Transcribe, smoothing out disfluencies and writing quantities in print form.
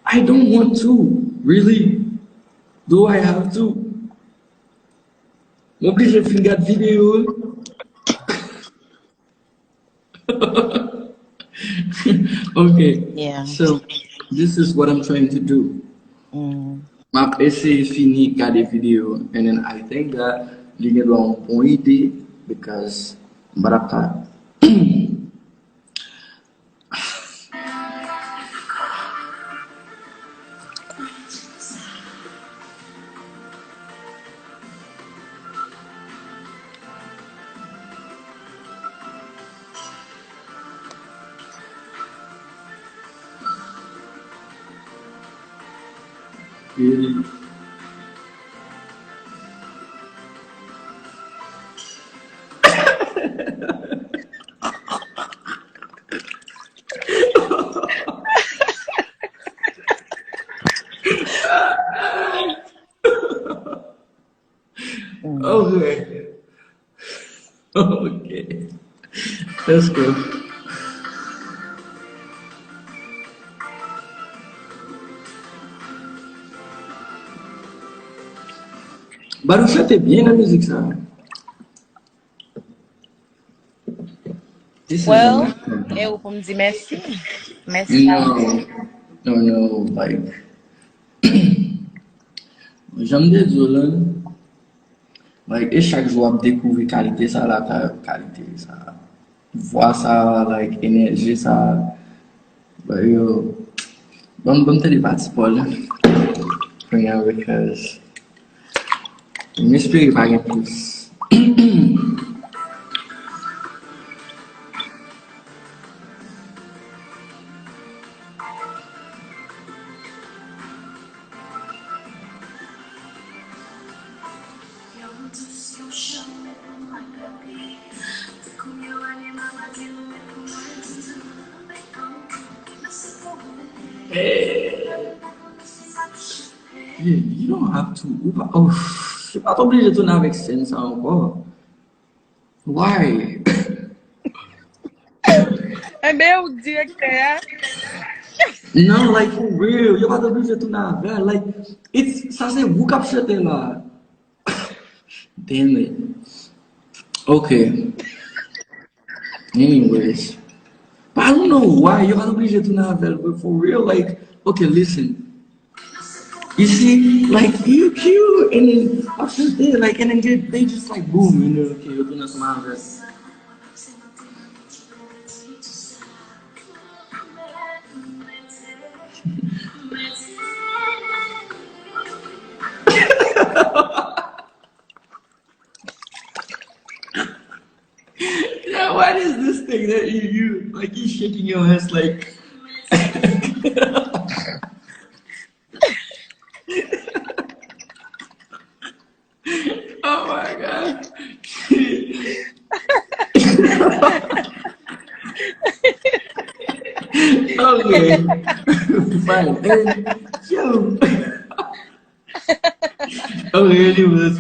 I don't want to. Really? Do I have to? M'oblige à finir cette vidéo. Okay. Yeah. So this is what I'm trying to do. Map essay fini regarder vidéo, and then I think that you get one bon idée because baraka. Really? Okay. Okay. Let's go. But vous chantez bien la musique, ça. Well, et vous me dire merci. Merci. No, like, j'aime désolé. Like, et chaque jour, je découvre qualité, ça, la qualité, ça. Voir ça, like, énergie, ça. But yo, bon, te débattre, Paul. Because, je m'espère pas gagner plus. Hey, you don't have to. Oh, je suis pas obligé de tourner avec scène ça encore. Why? É meu directeur. No, like for real, you're pas obligé de tourner avec. Like, ça c'est vous qui avez là. Damn it. Okay. Anyways. But I don't know why you're not obliged to not available for real. Like, okay, listen. You see, like you cute, and then after that, like, and then they just like boom, you know, okay, you're doing some other. Yeah, what is this thing that you like? You shaking your hands like. Oh my god. Okay. Fine. And yo. Okay, anyways.